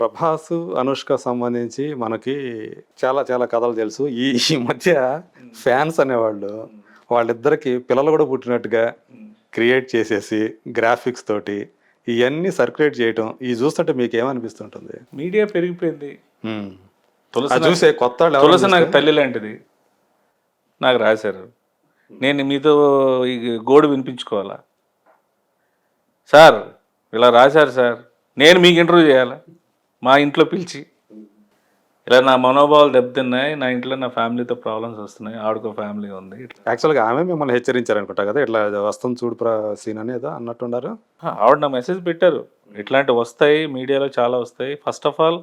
ప్రభాస్, అనుష్క సంబంధించి మనకి చాలా చాలా కథలు తెలుసు. ఈ ఈ మధ్య ఫ్యాన్స్ అనేవాళ్ళు వాళ్ళిద్దరికి పిల్లలు కూడా పుట్టినట్టుగా క్రియేట్ చేసేసి గ్రాఫిక్స్ తోటి ఇవన్నీ సర్క్యులేట్ చేయటం ఇవి చూస్తుంటే మీకు ఏమనిపిస్తుంటుంది? మీడియా పెరిగిపోయింది. హ్మ్. తులసి అది చూసే కొత్త వాళ్ళు ఎవరైనా తులసి నాకు చూస్తే, తల్లి లాంటిది. నాకు రాశారు. నేను మీతో ఈ గోడు వినిపించుకోవాలా? సార్ ఇలా రాశారు సార్, నేను మీకు ఇంటర్వ్యూ చేయాలా? మా ఇంట్లో పిలిచి ఇలా నా మనోభావాలు దెబ్బతిన్నాయి, నా ఇంట్లో నా ఫ్యామిలీతో ప్రాబ్లమ్స్ వస్తున్నాయి, ఆవిడకో ఫ్యామిలీ ఉంది. యాక్చువల్గా ఆమె మిమ్మల్ని హెచ్చరించారనుకుంటా కదా, ఇట్లా వస్తుంది చూడు సీన్ అనేది అన్నట్టున్నారు. ఆవిడ నా మెసేజ్ పెట్టారు, ఇట్లాంటివి వస్తాయి, మీడియాలో చాలా వస్తాయి. First of all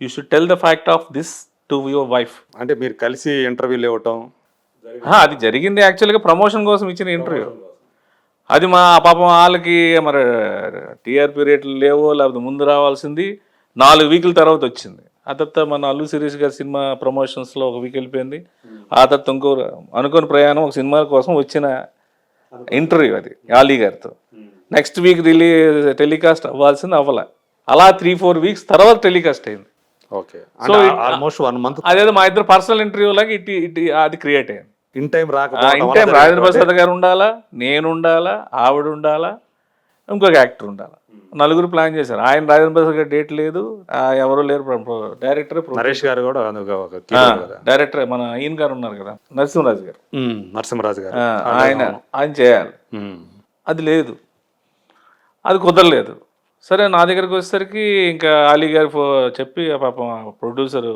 you should tell the fact of this to your wife. అంటే మీరు కలిసి ఇంటర్వ్యూలు ఇవ్వటం అది జరిగింది యాక్చువల్గా ప్రమోషన్ కోసం ఇచ్చిన ఇంటర్వ్యూ. అది మా పాపం వాళ్ళకి మరి టీఆర్పీ రేట్లు లేవో, లేకపోతే ముందు రావాల్సింది 4 వీకుల తర్వాత వచ్చింది. ఆ తర్వాత మన అల్లు శిరీష్ గారి సినిమా ప్రమోషన్స్లో 1 వీక్ వెళ్ళిపోయింది. ఆ తర్వాత ఇంకో అనుకోని ప్రయాణం ఒక సినిమా కోసం వచ్చిన ఇంటర్వ్యూ అది ఆలీ గారితో. నెక్స్ట్ వీక్ టెలికాస్ట్ అవ్వాల్సింది అవ్వాల. అలా 3-4 వీక్స్ తర్వాత టెలికాస్ట్ అయింది. ఓకే. సో ఆల్మోస్ట్ 1 మంత్ అదేదో మా ఇద్దరు పర్సనల్ ఇంటర్వ్యూ లాగా ఇటు అది క్రియేట్ అయింది. In time in time Rajendra Prasad గారు ఉండాలా, నేను ఉండాలా, ఆవిడ ఉండాలా, ఇంకొక యాక్టర్ ఉండాలా, 4 ప్లాన్ చేశారు. ఆయన రాజేంద్ర ప్రసాద్ గారు డేట్ లేదు, ఎవరు లేరు. డైరెక్టర్ నరేష్ గారు కూడా డైరెక్టర్ మన ఈయన గారు ఉన్నారు కదా, నరసింహరాజు గారు, నరసింహరాజు గారు, ఆయన చేయాలి. అది లేదు, అది కుదరలేదు. సరే నా దగ్గరికి వచ్చేసరికి ఇంకా అలీ గారు చెప్పి పాపం ప్రొడ్యూసరు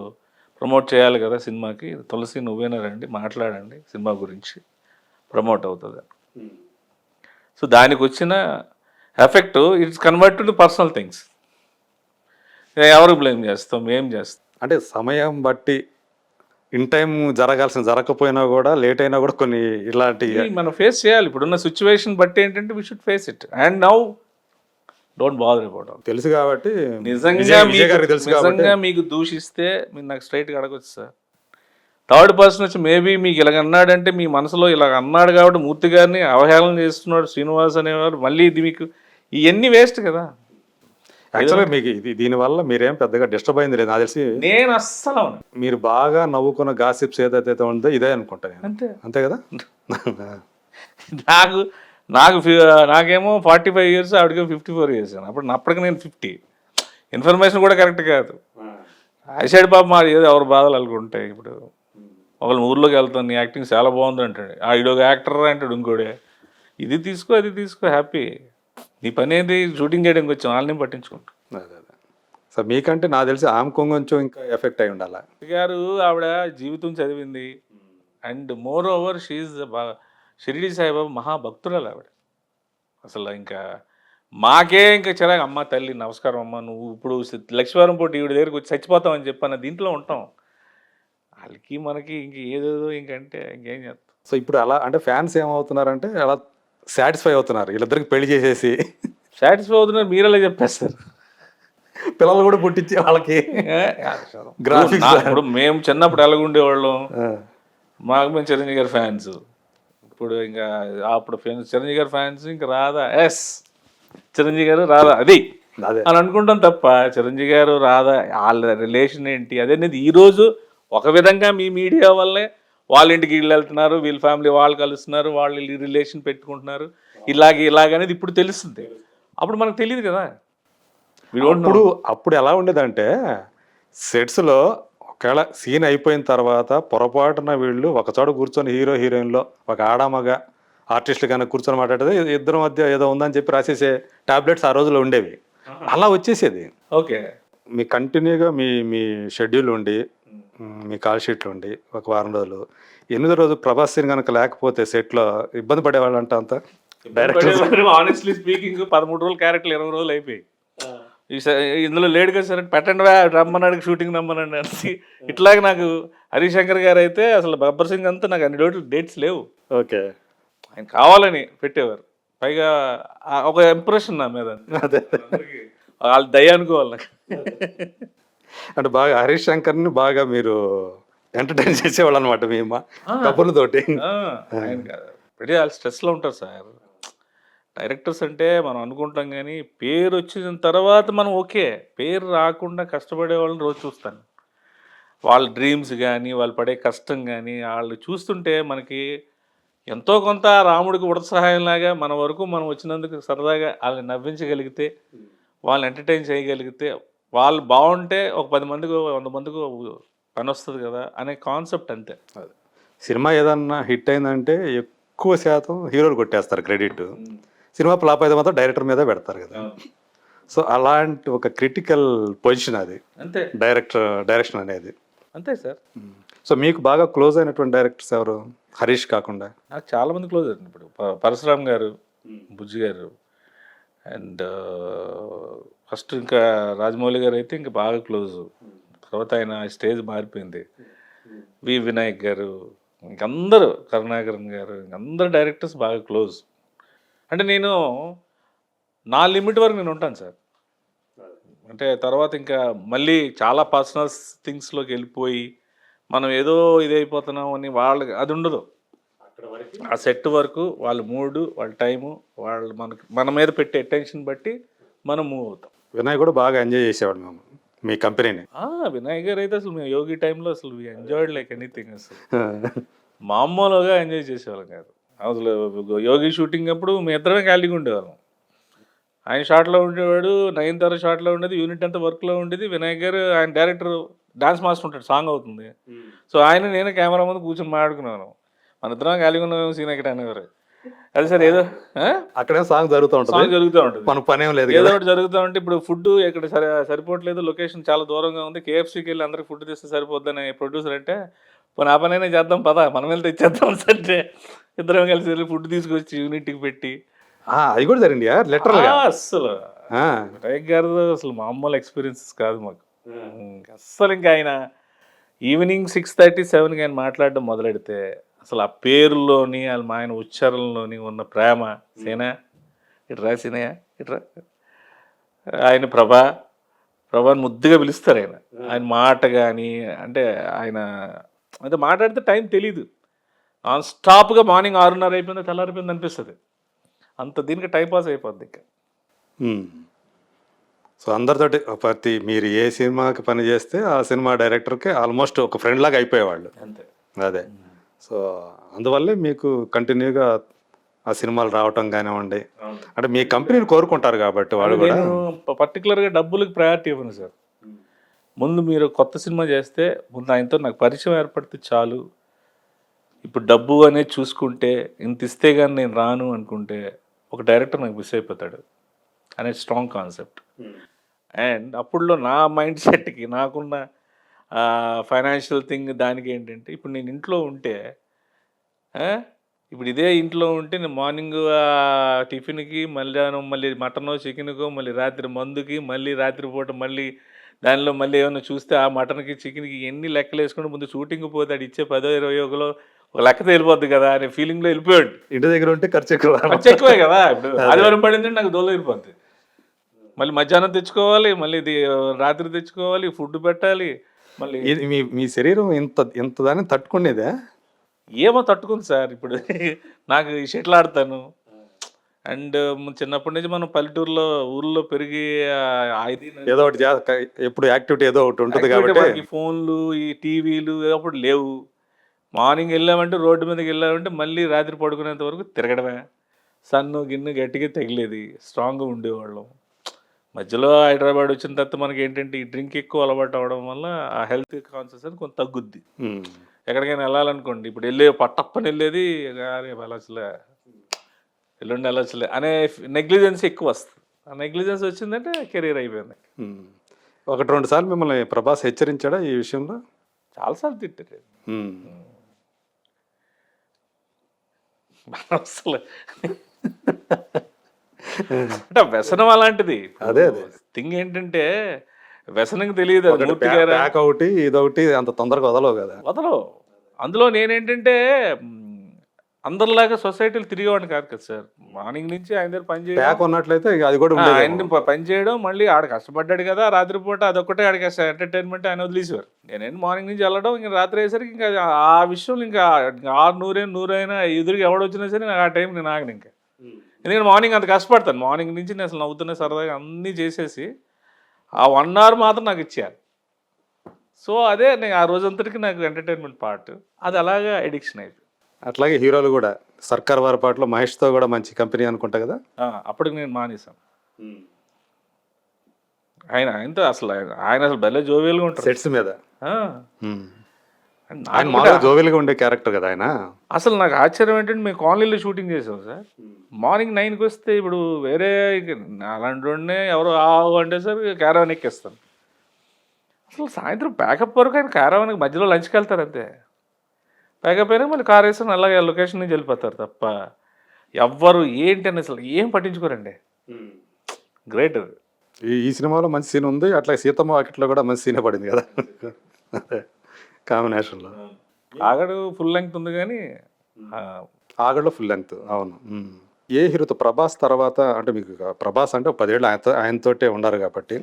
ప్రమోట్ చేయాలి కదా సినిమాకి, తులసి నువ్వేనా రండి మాట్లాడండి సినిమా గురించి, ప్రమోట్ అవుతుంది. సో దానికి వచ్చిన effect it's convert to personal things. ఎవరు బ్లేమ్ చేస్తాం, ఏం చేస్తాం? అంటే సమయం బట్టి ఇన్ టైం జరగకపోయినా కూడా లేట్ అయినా కూడా కొన్ని ఇలాంటి మనం ఫేస్ చేయాలి. ఇప్పుడున్న సిచ్యువేషన్ బట్టి ఏంటంటే we should face it and now don't bother about it. తెలుసు కాబట్టి నిజంగా మీకు దూషిస్తే మీరు నాకు స్ట్రైట్గా అడగొచ్చు సార్. థర్డ్ పర్సన్ వచ్చి మేబీ మీకు ఇలాగ అన్నాడంటే మీ మనసులో ఇలాగ అన్నాడు కాబట్టి మూర్తి గారిని అవహేళన చేస్తున్నాడు శ్రీనివాస్ అనేవాడు, మళ్ళీ ఇది మీకు ఇవన్నీ వేస్ట్ కదా. యాక్చువల్గా మీకు దీనివల్ల మీరేం పెద్దగా డిస్టర్బ్ అయింది లేదు నాకు తెలిసి. నేను అస్సలు మీరు బాగా నవ్వుకున్న గాసిప్స్ ఏదైతే ఉందో ఇదే అనుకుంటా నేను. అంతే కదా. నాకేమో 45 years, ఆవిడకి 54 years. అప్పటికి నేను 50. ఇన్ఫర్మేషన్ కూడా కరెక్ట్ కాదు. ఐసైడ్ బాబు మా ఏదో ఎవరు బాధలు అనుకుంటాయి. ఇప్పుడు ఒకళ్ళు ఊర్లోకి వెళ్తాను, నీ యాక్టింగ్ చాలా బాగుంది అంటాడు, ఇడొక యాక్టర్ అంటాడు ఇంకోడే, ఇది తీసుకో అది తీసుకో హ్యాపీ, నీ పని ఏంటి షూటింగ్ చేయడానికి వచ్చాం, వాళ్ళని పట్టించుకుంటాం. అదే సో మీకంటే నాకు తెలిసి ఆమె కొంచెం ఇంకా ఎఫెక్ట్ అయి ఉండాలి గారు. ఆవిడ జీవితం చదివింది అండ్ మోర్ ఓవర్ షీఈ్ షిరిడి సాయిబాబా మహాభక్తురాలు ఆవిడ. అసలు ఇంకా మాకే ఇంకా చిరాకు, అమ్మ తల్లి నమస్కారం అమ్మ, నువ్వు ఇప్పుడు లక్ష్మీవారం పోటీ ఈవిడ దగ్గరికి వచ్చి చచ్చిపోతామని చెప్పన్న దీంట్లో ఉంటాం. వాళ్ళకి మనకి ఇంక ఏదేదో ఇంకంటే ఇంకేం చేస్తాం. సో ఇప్పుడు అలా అంటే ఫ్యాన్స్ ఏమవుతున్నారంటే అలా సాటిస్ఫై అవుతున్నారు, వీళ్ళిద్దరికి పెళ్లి చేసేసి సాటిస్ఫై అవుతున్నారు. మీరు అలా చెప్పేస్తారు, పిల్లలు కూడా పుట్టించి వాళ్ళకి గ్రాఫిక్స్. ఇప్పుడు మేము చిన్నప్పుడు ఎలాగుండేవాళ్ళం, మాకు మేము చిరంజీవి గారి ఫ్యాన్స్. ఇప్పుడు ఇంకా అప్పుడు చిరంజీవి గారి ఫ్యాన్స్ ఇంకా రాదా, ఎస్ చిరంజీవి గారు రాదా అది అని అనుకుంటాం తప్ప చిరంజీవి గారు రాదా వాళ్ళ రిలేషన్ ఏంటి అదనేది ఈరోజు ఒక విధంగా మీ మీడియా వల్లే వాళ్ళ ఇంటికి వీళ్ళు వెళ్తున్నారు, వీళ్ళ ఫ్యామిలీ వాళ్ళు కలుస్తున్నారు, వాళ్ళు రిలేషన్ పెట్టుకుంటున్నారు, ఇలాగనేది ఇప్పుడు తెలుస్తుంది. అప్పుడు మనకు తెలియదు కదా. అప్పుడు ఎలా ఉండేదంటే సెట్స్లో ఒకవేళ సీన్ అయిపోయిన తర్వాత పొరపాటున వీళ్ళు ఒకచోట కూర్చొని హీరో హీరోయిన్లో ఒక ఆడామగ ఆర్టిస్టులు కానీ కూర్చొని మాట్లాడేది ఇద్దరి మధ్య ఏదో ఉందని చెప్పి రాసేసే టాబ్లెట్స్ ఆ రోజుల్లో ఉండేవి. అలా వచ్చేసేది. ఓకే, మీ కంటిన్యూగా మీ షెడ్యూల్ ఉండి మీ కాల్ షీట్లు ఉండి ఒక వారం రోజులు 8వ రోజు ప్రభాస్ సీన్ కనుక లేకపోతే సెట్లో ఇబ్బంది పడేవాళ్ళు అంట అంతా డైరెక్టర్. ఆనెస్ట్లీ స్పీకింగ్ 13 రోజులు క్యారెక్టర్లు 20 రోజులు అయిపోయి ఇందులో లేట్ కదా సరే పెట్టండి రమ్మన్నాడు షూటింగ్ రమ్మనండి అని. ఇట్లాగే నాకు హరిశంకర్ గారు అయితే అసలు గబ్బర్ సింగ్ అంతా నాకు అన్ని డేట్స్ లేవు. ఓకే, ఆయన కావాలని పెట్టేవారు. పైగా ఒక ఇంప్రెషన్ నా మీద, వాళ్ళు దయ అనుకోవాలి నాకు. అంటే బాగా హరీష్ శంకర్ని బాగా మీరు ఎంటర్టైన్ చేసేవాళ్ళు అనమాట మీ కబుర్లతోటి. ఆయన పెట్టి వాళ్ళు స్ట్రెస్లో ఉంటారు సార్. డైరెక్టర్స్ అంటే మనం అనుకుంటాం కానీ పేరు వచ్చిన తర్వాత మనం ఓకే, పేరు రాకుండా కష్టపడే వాళ్ళని రోజు చూస్తాను. వాళ్ళ డ్రీమ్స్ కానీ వాళ్ళు పడే కష్టం కానీ వాళ్ళు చూస్తుంటే మనకి ఎంతో కొంత రాముడికి ఉడత సహాయంలాగా మన వరకు మనం వచ్చినందుకు సరదాగా వాళ్ళని నవ్వించగలిగితే, వాళ్ళని ఎంటర్టైన్ చేయగలిగితే, వాళ్ళు బాగుంటే ఒక 10 మందికి 100 మందికి పని వస్తుంది కదా అనే కాన్సెప్ట్ అంతే. అదే. సినిమా ఏదన్నా హిట్ అయిందంటే ఎక్కువ శాతం హీరోలు కొట్టేస్తారు క్రెడిట్. సినిమా ఫ్లాప్ అయితే మాత్రం డైరెక్టర్ మీద పెడతారు కదా. సో అలాంటి ఒక క్రిటికల్ పొజిషన్ అది అంతే డైరెక్షన్ అనేది. అంతే సార్. సో మీకు బాగా క్లోజ్ అయినటువంటి డైరెక్టర్స్ ఎవరు, హరీష్ కాకుండా? నాకు చాలామంది క్లోజ్ అవుతుంది. ఇప్పుడు పరశురామ్ గారు, బుజ్జి గారు, అండ్ ఫస్ట్ ఇంకా రాజమౌళి గారు అయితే ఇంకా బాగా క్లోజ్. తర్వాత ఆయన స్టేజ్ మారిపోయింది. వినాయక్ గారు, ఇంకందరూ కరుణాకరన్ గారు, ఇంకందరు డైరెక్టర్స్ బాగా క్లోజ్. అంటే నేను నా లిమిట్ వరకు నేను ఉంటాను సార్. అంటే తర్వాత ఇంకా మళ్ళీ చాలా పర్సనల్ థింగ్స్లోకి వెళ్ళిపోయి మనం ఏదో ఇదైపోతున్నాం అని వాళ్ళకి అది ఉండదు. ఆ సెట్ వరకు వాళ్ళ మూడు, వాళ్ళ టైము, వాళ్ళు మన మీద పెట్టే అటెన్షన్ బట్టి మనం మూవ్ అవుతాం. వినాయక్ కూడా బాగా ఎంజాయ్ చేసేవాడు మేము మీ కంపెనీని. వినాయక్ గారు అయితే అసలు మేము యోగి టైంలో అసలు ఎంజాయ్డ్ లైక్ ఎనీథింగ్. అసలు మామూలుగా ఎంజాయ్ చేసేవాళ్ళం కాదు. అసలు యోగి షూటింగ్ అప్పుడు మేము ఇద్దరమే ఖాళీగా ఉండేవాళ్ళం. ఆయన షార్ట్లో ఉండేవాడు, 9 షార్ట్లో ఉండేది, యూనిట్ అంతా వర్క్లో ఉండేది. వినాయక్ గారు ఆయన డైరెక్టర్, డాన్స్ మాస్టర్ ఉంటాడు, సాంగ్ అవుతుంది. సో ఆయన నేను కెమెరా ముందు కూర్చొని మాట్లాడుకున్నాను. మన ఇద్దరం ఖాళీగా ఉన్నాం సీన్ ఎక్కడ అనేవారు. అది సార్ ఏదో అక్కడే సాంగ్ జరుగుతూ ఉంటుంది, మన పని ఏం లేదు, ఏదో ఒకటి జరుగుతూ ఉంటే. ఇప్పుడు ఫుడ్ ఇక్కడ సరిపోవట్లేదు, లొకేషన్ చాలా దూరంగా ఉంది, కేఎఫ్సీకి వెళ్ళి అందరికి ఫుడ్ తెస్తే సరిపోద్దని ప్రొడ్యూసర్ అంటే, పోనీ ఆ పనైనా చేద్దాం పదా, మనం వెళ్ళి తెచ్చేద్దాం అంటే ఇద్దరం కలిసి వెళ్ళి ఫుడ్ తీసుకొచ్చి యూనిట్కి పెట్టి అది కూడా జరిగింది లిటరల్ గా. అస్సలు వినాయక్ గారు అసలు మామూలు ఎక్స్పీరియన్సెస్ కాదు మాకు అస్సలు. ఇంకా ఆయన ఈవినింగ్ 6:30, 7కి ఆయన మాట్లాడడం మొదలెడితే అసలు ఆ పేరులోని ఆయన ఉచ్చారణలోని ఉన్న ప్రేమ, సేనా ఇట్రా, సీనయ్య ఇట్రా, ఆయన ప్రభాని ముద్దుగా పిలుస్తారు. ఆయన మాట కానీ అంటే ఆయన అంటే మాట్లాడితే టైం తెలీదు. నాన్ స్టాప్గా మార్నింగ్ 6:30 అయిపోయింది, తెల్లారిపోయింది అనిపిస్తుంది. అంత దీనికి టైం పాస్ అయిపోద్ది ఇంకా. సో అందరితోటి మీరు ఏ సినిమాకి పని చేస్తే ఆ సినిమా డైరెక్టర్కి ఆల్మోస్ట్ ఒక ఫ్రెండ్ లాగా అయిపోయేవాళ్ళు. అంతే. అదే. సో అందువల్లే మీకు కంటిన్యూగా ఆ సినిమాలు రావటం కానివ్వండి, అంటే మీ కంపెనీని కోరుకుంటారు కాబట్టి వాళ్ళు కూడా. నేను పర్టికులర్గా డబ్బులకు ప్రయారిటీ ఇవ్వను సార్. ముందు మీరు కొత్త సినిమా చేస్తే ముందు ఆయనతో నాకు పరిచయం ఏర్పడితే చాలు. ఇప్పుడు డబ్బు అనేది చూసుకుంటే ఇంత ఇస్తే కానీ నేను రాను అనుకుంటే ఒక డైరెక్టర్ నాకు మిస్ అయిపోతాడు అనే స్ట్రాంగ్ కాన్సెప్ట్. అండ్ అప్పుడులో నా మైండ్ సెట్కి నాకున్న ఫైనాన్షియల్ థింగ్ దానికి ఏంటంటే, ఇప్పుడు నేను ఇంట్లో ఉంటే ఇప్పుడు ఇదే ఇంట్లో ఉంటే నేను మార్నింగ్ టిఫిన్కి, మధ్యాహ్నం మళ్ళీ మటనో చికెన్కో, మళ్ళీ రాత్రి మందుకి, మళ్ళీ రాత్రిపూట మళ్ళీ దానిలో మళ్ళీ ఏమైనా చూస్తే ఆ మటన్కి చికెన్కి ఎన్ని లెక్కలు వేసుకుంటే ముందు షూటింగ్ పోతే అది ఇచ్చే 10-20 ఒక లెక్క తేలిపోద్ది కదా అనే ఫీలింగ్లో వెళ్ళిపోయాడు. ఇంటి దగ్గర ఉంటే ఖర్చు ఎక్కువే కదా. ఇప్పుడు ఆదివారం పడిందంటే నాకు దోల వెళ్ళిపోద్ది. మళ్ళీ మధ్యాహ్నం తెచ్చుకోవాలి, మళ్ళీ ఇది రాత్రి తెచ్చుకోవాలి, ఫుడ్ పెట్టాలి. మళ్ళీ మీ శరీరం ఇంత దాన్ని తట్టుకునేదే ఏమో తట్టుకుంది సార్. ఇప్పుడు నాకు షటిల్ ఆడతాను. అండ్ చిన్నప్పటి నుంచి మనం పల్లెటూరులో ఊర్లో పెరిగి ఏదో ఒకటి ఎప్పుడు యాక్టివిటీ ఏదో ఒకటి ఉంటుంది కాబట్టి ఫోన్లు, ఈ టీవీలు అప్పుడు లేవు. మార్నింగ్ వెళ్ళామంటే రోడ్డు మీదకి వెళ్ళామంటే మళ్ళీ రాత్రి పడుకునేంత వరకు తిరగడమే. సన్ను గిన్ను గట్టిగా తగిలేది, స్ట్రాంగ్గా ఉండేవాళ్ళం. మధ్యలో హైదరాబాద్ వచ్చిన తర్వాత మనకి ఏంటంటే ఈ డ్రింక్ ఎక్కువ అలవాటు అవడం వల్ల ఆ హెల్త్ కాన్షియస్ అని కొంత తగ్గుద్ది. ఎక్కడికైనా వెళ్ళాలనుకోండి, ఇప్పుడు పట్టప్పని వెళ్ళేది రేపు వెళ్ళొచ్చులే, ఎల్లుండి వెళ్ళొచ్చులే అనే నెగ్లిజెన్స్ ఎక్కువ వస్తుంది. ఆ నెగ్లిజెన్స్ వచ్చిందంటే కెరీర్ అయిపోయింది. 1-2 సార్లు మిమ్మల్ని ప్రభాస్ హెచ్చరించాడా ఈ విషయంలో? చాలాసార్లు తిట్టారు అసలు. అంటే వ్యసనం అలాంటిది. అదే థింగ్ ఏంటంటే వ్యసనం తెలియదు. ఒకటి ఇదొకటి అంత తొందరగా వదలవు కదా. అందులో నేనేంటంటే అందరిలాగా సొసైటీలు తిరిగేవాడిని కాదు కదా సార్. మార్నింగ్ నుంచి ఆయన దగ్గర పని చేయడం ఉన్నట్లయితే అది కూడా ఆయన పని చేయడం, మళ్ళీ ఆడ కష్టపడ్డాడు కదా రాత్రిపూట అదొక్కటే ఆడికి ఎంటర్టైన్మెంట్ ఆయన వదిలేసేవారు. నేనేం మార్నింగ్ నుంచి వెళ్ళడం, ఇంకా రాత్రి అయ్యేసరికి ఇంకా ఆ విషయంలో ఇంకా 600 100 అయినా ఎదురుగా ఎవడొచ్చినా సరే నాకు ఆ టైం నేను ఆగను. ఇంకా ఎందుకంటే మార్నింగ్ అంత కష్టపడతాను, మార్నింగ్ నుంచి నేను అసలు నవ్వుతున్నా సరదాగా అన్నీ చేసేసి ఆ 1 అవర్ మాత్రం నాకు ఇచ్చారు. సో అదే నేను ఆ రోజంతటికి నాకు ఎంటర్టైన్మెంట్ పార్ట్, అది అలాగా ఎడిక్షన్ అయిపోయింది. అట్లాగే హీరోలు కూడా సర్కార్ వారి పాటలో మహేష్తో కూడా మంచి కంపెనీ అనుకుంటా కదా. అప్పటికి నేను మానేశాను. ఆయనతో అసలు ఆయన అసలు భలే జోవియల్గా ఉంటారు సెట్స్ మీద ఆ. ఆయన మామూలుగా జోవియల్గా ఉండే క్యారెక్టర్ కదా ఆయన. అసలు నాకు ఆశ్చర్యం ఏంటంటే మేము కాలనీలో షూటింగ్ చేసాం సార్. మార్నింగ్ 9కి వస్తే ఇప్పుడు వేరే అలాంటి వాడినే ఎవరో ఆవు అంటే సార్ క్యారవాన్ ఎక్కేస్తాను. అసలు సాయంత్రం ప్యాకప్ వరకు ఆయన క్యారవాన్కి మధ్యలో లంచ్కి వెళ్తారు అంతే. ప్యాకప్ అయినా మళ్ళీ కార్ వేసుకొని అలాగే లొకేషన్ నుంచి వెళ్ళిపోతారు తప్ప ఎవ్వరు ఏంటి అని అసలు ఏం పట్టించుకోరండి. గ్రేట్ అది. ఈ సినిమాలో మంచి సీన్ ఉంది, అట్లా సీతమ్మ వాకిట్లో కూడా మంచి సీనే పడింది కదా కాంబినేషన్లో. ఆగడు ఫుల్ లెంగ్త్ ఉంది కానీ ఆగడలో ఫుల్ లెంగ్త్. అవును. ఏ హీరోతో ప్రభాస్ తర్వాత అంటే మీకు ప్రభాస్ అంటే 10 ఏళ్ళు ఆయనతోటే ఉన్నారు కాబట్టి,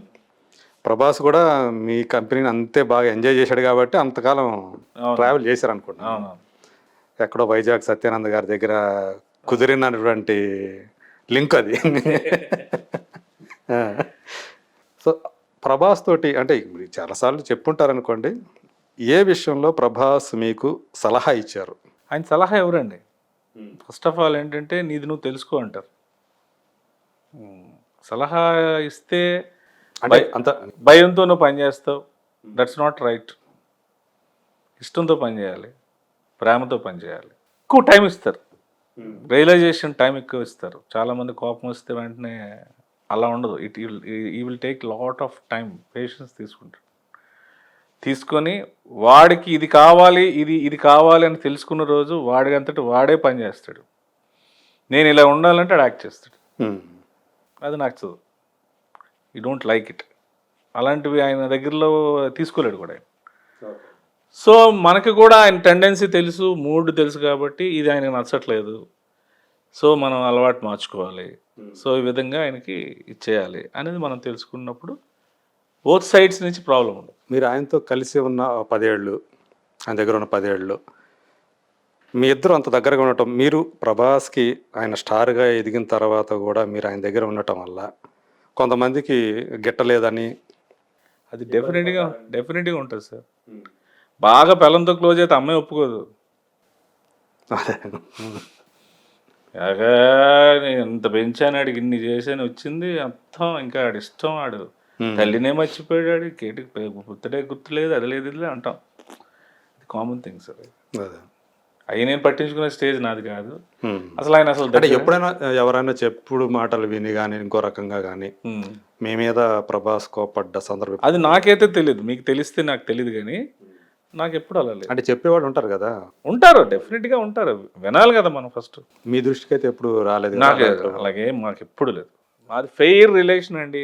ప్రభాస్ కూడా మీ కంపెనీని అంతే బాగా ఎంజాయ్ చేశాడు కాబట్టి అంతకాలం ట్రావెల్ చేశారు అనుకుంటున్నాను. అవును. ఎక్కడో వైజాగ్ సత్యానంద్ గారి దగ్గర కుదిరినటువంటి లింక్ అది. సో ప్రభాస్ తోటి అంటే మీరు చాలాసార్లు చెప్పుంటారు అనుకోండి, ఏ విషయంలో ప్రభాస్ మీకు సలహా ఇచ్చారు? ఆయన సలహా ఎవరండి? ఫస్ట్ ఆఫ్ ఆల్ ఏంటంటే నీది నువ్వు తెలుసుకో అంటారు. సలహా ఇస్తే అంటే అంత భయంతో నువ్వు పని చేస్తావు, దట్స్ నాట్ రైట్. ఇష్టంతో పని చేయాలి, ప్రేమతో పని చేయాలి. ఎక్కువ టైం ఇస్తారు, రియలైజేషన్ టైం ఎక్కువ ఇస్తారు. చాలామంది కోపం వస్తే వెంటనే అలా ఉండదు. ఈ will take lot of time, patience తీసుకుంటారు. తీసుకొని వాడికి ఇది కావాలి ఇది కావాలి అని తెలుసుకున్న రోజు వాడి అంతటి వాడే పని చేస్తాడు. నేను ఇలా ఉండాలంటే అది యాక్ట్ చేస్తాడు. అది నచ్చదు, యూ డోంట్ లైక్ ఇట్. అలాంటివి ఆయన దగ్గరలో తీసుకోలేడు కూడా ఆయన. సో మనకి కూడా ఆయన టెండెన్సీ తెలుసు, మూడ్ తెలుసు కాబట్టి ఇది ఆయనకు నచ్చట్లేదు, సో మనం అలవాటు మార్చుకోవాలి, సో ఈ విధంగా ఆయనకి ఇచ్చేయాలి అనేది మనం తెలుసుకున్నప్పుడు బోత్ సైడ్స్ నుంచి ప్రాబ్లం ఉండదు. మీరు ఆయనతో కలిసి ఉన్న 10 ఏళ్ళు, ఆయన దగ్గర ఉన్న 10 ఏళ్ళు, మీ ఇద్దరు అంత దగ్గరగా ఉండటం, మీరు ప్రభాస్కి ఆయన స్టార్గా ఎదిగిన తర్వాత కూడా మీరు ఆయన దగ్గర ఉండటం వల్ల కొంతమందికి గిట్టలేదని అది డెఫినెట్గా ఉంటుంది సార్. బాగా పిల్లలతో క్లోజ్ అయితే అమ్మాయి ఒప్పుకోదు. బాగా నేను ఇంత పెంచాను, ఆడికి ఇన్ని చేశాను వచ్చింది అర్థం, ఇంకా ఆడి ఇష్టం, ఆడు తల్లినే మర్చిపోయాడు, కేటికి పుత్తడే గుర్తులేదు, అది లేదు ఇది అంటాం. ఇది కామన్ థింగ్ సార్. అవి నేను పట్టించుకునే స్టేజ్ నాది కాదు అసలు. ఆయన అసలు అంటే ఎప్పుడైనా ఎవరైనా చెప్పుడు మాటలు విని కానీ ఇంకో రకంగా కానీ మీ మీద ప్రభాస్ కోపడ్డ సందర్భం? అది నాకైతే తెలియదు, మీకు తెలిస్తే నాకు తెలియదు, కానీ నాకు ఎప్పుడు అలా లేదు. అంటే చెప్పేవాడు ఉంటారు కదా. ఉంటారు, డెఫినెట్గా ఉంటారు, వినాలి కదా మనం ఫస్ట్. మీ దృష్టికి అయితే ఎప్పుడు రాలేదు? నాకు అలాగే మాకు ఎప్పుడు లేదు. మాది ఫెయిర్ రిలేషన్ అండి,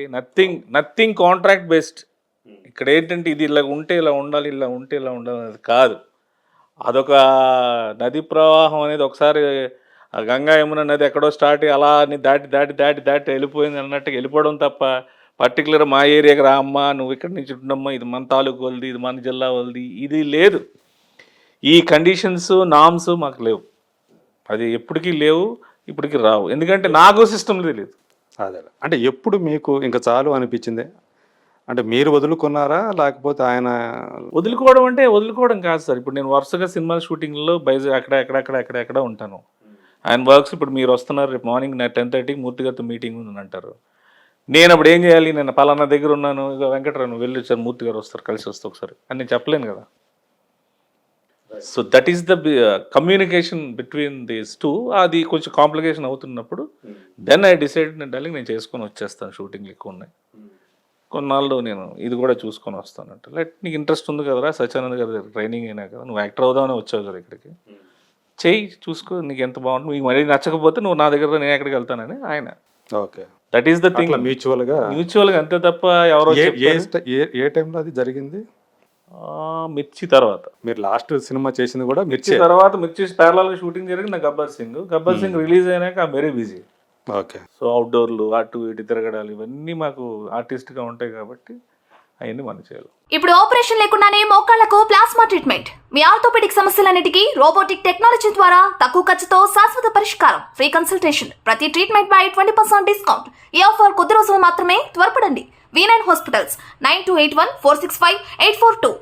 నథింగ్ కాంట్రాక్ట్ బేస్డ్. ఇక్కడ ఏంటంటే ఇది ఇలా ఉంటే ఇలా ఉండాలి, ఇలా ఉంటే ఇలా ఉండాలి అనేది కాదు. అదొక నది ప్రవాహం అనేది ఒకసారి గంగా యమున నది ఎక్కడో స్టార్ట్ అయ్యి అలా దాటి దాటి దాటి దాటి వెళ్ళిపోయింది అన్నట్టుగా వెళ్ళిపోవడం తప్ప పర్టికులర్ మా ఏరియాకి రా అమ్మా, నువ్వు ఇక్కడ నుంచి ఉండమ్మా, ఇది మన తాలూకు వాళ్ళది, ఇది మన జిల్లా వాళ్ళది, ఇది లేదు. ఈ కండిషన్స్ నామ్స్ మాకు లేవు, అది ఎప్పటికీ లేవు, ఇప్పటికీ రావు. ఎందుకంటే నాకు సిస్టమ్ తెలియదు. అదే అంటే ఎప్పుడు మీకు ఇంకా చాలు అనిపించింది? అంటే మీరు వదులుకున్నారా లేకపోతే ఆయన? వదులుకోవడం అంటే వదులుకోవడం కాదు సార్. ఇప్పుడు నేను వరుసగా సినిమా షూటింగ్లో ఎక్కడ ఉంటాను. ఆయన వర్క్స్ ఇప్పుడు మీరు వస్తున్నారు రేపు మార్నింగ్ 10:30కి మూర్తి గారితో మీటింగ్ ఉందని అంటారు. నేను అప్పుడు ఏం చేయాలి? నేను పలానా దగ్గర ఉన్నాను, ఇక వెంకటరావు వెళ్ళి వచ్చారు, మూర్తి గారు వస్తారు, కలిసి వస్తే ఒకసారి అని నేను చెప్పలేను కదా. So that is the communication between these two. అది కొంచెం కాంప్లికేషన్ అవుతున్నప్పుడు దెన్ ఐ డిసైడ్ నేను చేసుకొని వచ్చేస్తాను, షూటింగ్లు ఎక్కువ ఉన్నాయి, కొన్నాళ్ళు నేను ఇది కూడా చూసుకొని వస్తానంట. నీకు ఇంట్రెస్ట్ ఉంది కదరా, సత్యానంద్ గారి ట్రైనింగ్ అయినా కదా, నువ్వు యాక్టర్ అవుదామని వచ్చావు కదా ఇక్కడికి, చెయ్యి చూసుకో, నీకు ఎంత బాగుంటుంది, నీకు మరీ నచ్చకపోతే నువ్వు నా దగ్గర నేను ఎక్కడికి వెళ్తానని ఆయన. Okay, that is the thing, మ్యూచువల్గా అంతే తప్ప ఎవరో. ఏ టైంలో అది జరిగింది? మిర్చి తర్వాత. మీరు లాస్ట్ సినిమా చేసింది కూడా మిర్చి తర్వాత. మిర్చి ప్యారలల్గా షూటింగ్ జరిగింది. గబ్బర్ సింగ్ రిలీజ్ అయినాక I very busy. Okay. So అవుట్డోర్లు అటు ఇటు తిరగడాలు ఇవన్నీ మాకు ఆర్టిస్ట్గా ఉంటాయి కాబట్టి అవన్నీ మనం చేయాలి. ఇప్పుడు ఆపరేషన్ లేకుండానే మోకాళ్లకు ప్లాస్మా ట్రీట్మెంట్. మీ ఆర్థోపెడిక్ సమస్యలన్నిటికీ రోబోటిక్ టెక్నాలజీ ద్వారా తక్కువ ఖర్చుతో శాశ్వత పరిష్కారం. Free consultation. ప్రతి ట్రీట్మెంట్ పై 20% డిస్కౌంట్. ఈ ఆఫర్ కొద్ది రోజులు మాత్రమే. త్వరపడండి. V9 hospitals 9281465842.